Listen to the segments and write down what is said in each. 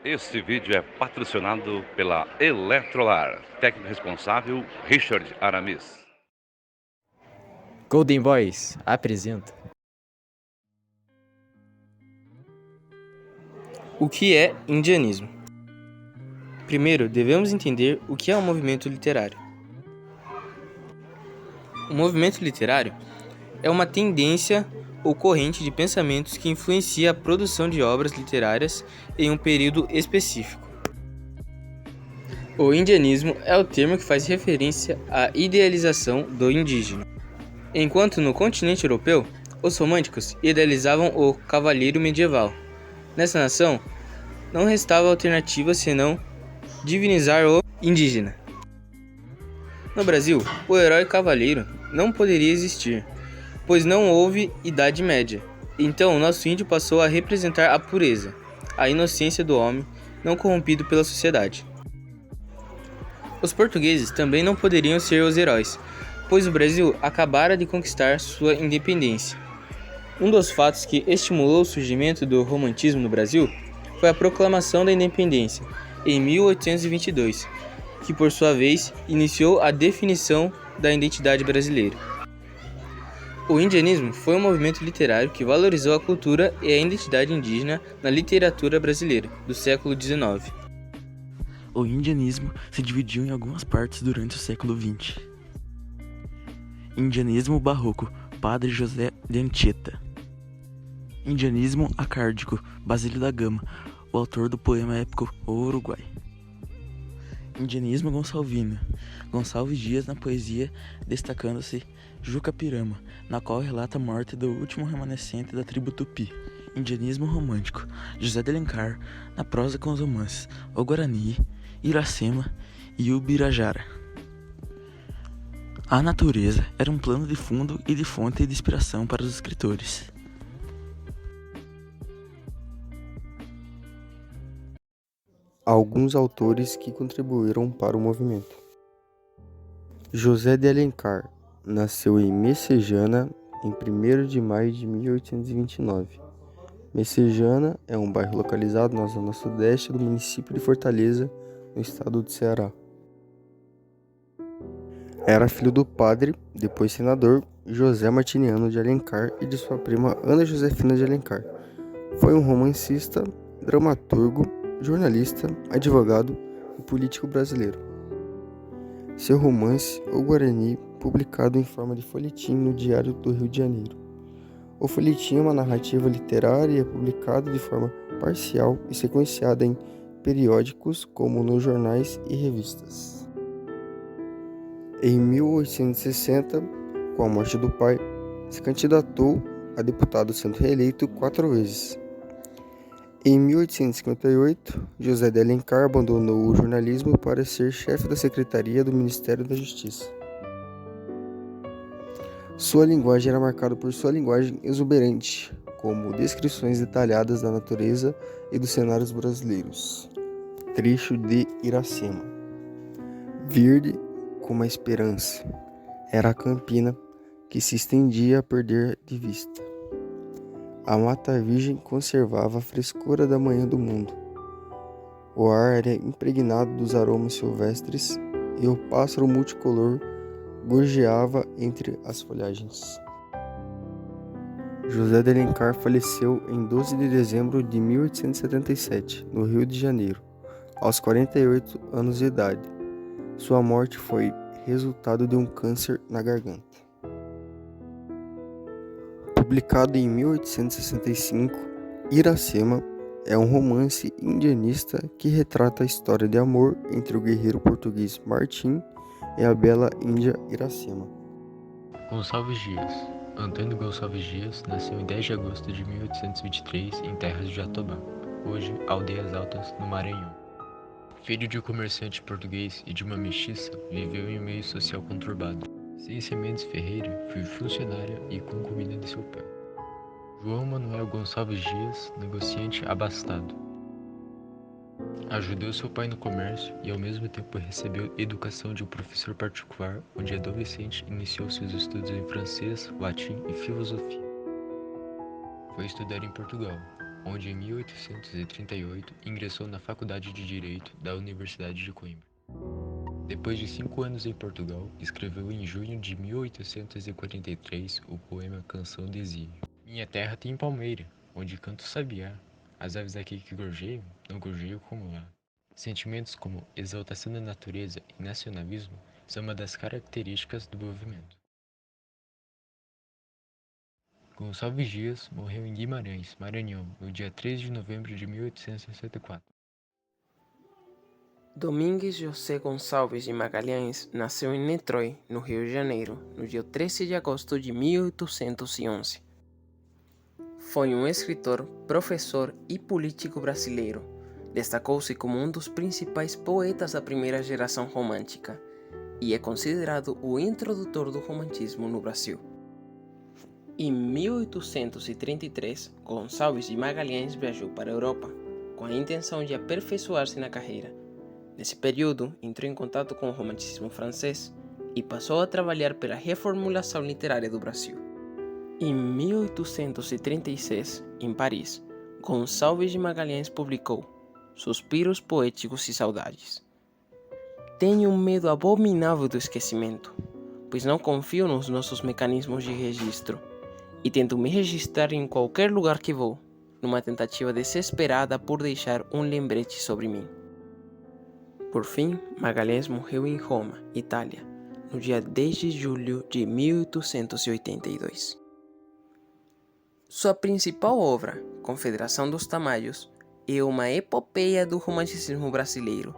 Este vídeo é patrocinado pela Eletrolar. Técnico responsável, Richard Aramis. Golden Boys apresenta. O que é indianismo? Primeiro, devemos entender o que é um movimento literário. O movimento literário é uma tendência ou corrente de pensamentos que influencia a produção de obras literárias em um período específico. O indianismo é o termo que faz referência à idealização do indígena. Enquanto no continente europeu, os românticos idealizavam o cavalheiro medieval. Nessa nação, não restava alternativa senão divinizar o indígena. No Brasil, o herói cavaleiro não poderia existir, pois não houve Idade Média. Então, o nosso índio passou a representar a pureza, a inocência do homem, não corrompido pela sociedade. Os portugueses também não poderiam ser os heróis, pois o Brasil acabara de conquistar sua independência. Um dos fatos que estimulou o surgimento do romantismo no Brasil foi a proclamação da independência, em 1822, que por sua vez iniciou a definição da identidade brasileira. O indianismo foi um movimento literário que valorizou a cultura e a identidade indígena na literatura brasileira do século XIX. O indianismo se dividiu em algumas partes durante o século XX. Indianismo barroco, Padre José de Anchieta. Indianismo acárdico, Basílio da Gama, o autor do poema épico O Uruguai. Indianismo gonçalvino, Gonçalves Dias na poesia, destacando-se Juca Pirama, na qual relata a morte do último remanescente da tribo Tupi. Indianismo romântico, José de Alencar, na prosa com os romances O Guarani, Iracema e Ubirajara. A natureza era um plano de fundo e de fonte de inspiração para os escritores. Alguns autores que contribuíram para o movimento. José de Alencar nasceu em Messejana em 1º de maio de 1829. Messejana é um bairro localizado na zona sudeste do município de Fortaleza, no estado do Ceará. Era filho do padre, depois senador, José Martiniano de Alencar e de sua prima Ana Josefina de Alencar. Foi um romancista, dramaturgo, jornalista, advogado e político brasileiro. Seu romance, O Guarani, publicado em forma de folhetim no Diário do Rio de Janeiro. O folhetim é uma narrativa literária e é publicado de forma parcial e sequenciada em periódicos, como nos jornais e revistas. Em 1860, com a morte do pai, se candidatou a deputado, sendo reeleito 4 vezes. Em 1858, José de Alencar abandonou o jornalismo para ser chefe da Secretaria do Ministério da Justiça. Sua linguagem era marcada por sua linguagem exuberante, como descrições detalhadas da natureza e dos cenários brasileiros. Trecho de Iracema. Verde como a esperança, era a campina que se estendia a perder de vista. A mata virgem conservava a frescura da manhã do mundo. O ar era impregnado dos aromas silvestres e o pássaro multicolor gorjeava entre as folhagens. José de Alencar faleceu em 12 de dezembro de 1877, no Rio de Janeiro, aos 48 anos de idade. Sua morte foi resultado de um câncer na garganta. Publicado em 1865, Iracema é um romance indianista que retrata a história de amor entre o guerreiro português Martim e a bela índia Iracema. Gonçalves Dias. Antônio Gonçalves Dias nasceu em 10 de agosto de 1823 em terras de Jatobá, hoje Aldeias Altas, no Maranhão. Filho de um comerciante português e de uma mestiça, viveu em um meio social conturbado. Cícia Mendes Ferreira foi funcionária e concubina de seu pai. João Manuel Gonçalves Dias, negociante abastado. Ajudou seu pai no comércio e ao mesmo tempo recebeu educação de um professor particular, onde adolescente iniciou seus estudos em francês, latim e filosofia. Foi estudar em Portugal. onde em 1838 ingressou na Faculdade de Direito da Universidade de Coimbra. Depois de 5 anos em Portugal, escreveu em junho de 1843 o poema Canção de Exílio. Minha terra tem palmeira, onde canto o sabiá. As aves aqui que gorjeiam, não gorjeiam como lá. Sentimentos como exaltação da natureza e nacionalismo são uma das características do movimento. Gonçalves Dias morreu em Guimarães, Maranhão, no dia 3 de novembro de 1864. Domingues José Gonçalves de Magalhães nasceu em Niterói, no Rio de Janeiro, no dia 13 de agosto de 1811. Foi um escritor, professor e político brasileiro. Destacou-se como um dos principais poetas da primeira geração romântica e é considerado o introdutor do romantismo no Brasil. Em 1833, Gonçalves de Magalhães viajou para a Europa com a intenção de aperfeiçoar-se na carreira. Nesse período, entrou em contato com o romanticismo francês e passou a trabalhar pela reformulação literária do Brasil. Em 1836, em Paris, Gonçalves de Magalhães publicou Suspiros Poéticos e Saudades. Tenho um medo abominável do esquecimento, pois não confio nos nossos mecanismos de registro e tento me registrar em qualquer lugar que vou, numa tentativa desesperada por deixar um lembrete sobre mim. Por fim, Magalhães morreu em Roma, Itália, no dia 10 de julho de 1882. Sua principal obra, Confederação dos Tamalhos, é uma epopeia do romanticismo brasileiro.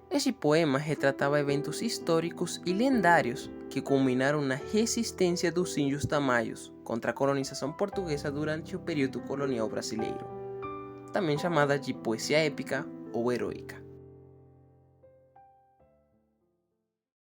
Este poema retratava eventos históricos e lendários que culminaram na resistência dos índios tamalhos contra a colonização portuguesa durante o período colonial brasileiro, também chamada de poesia épica ou heróica.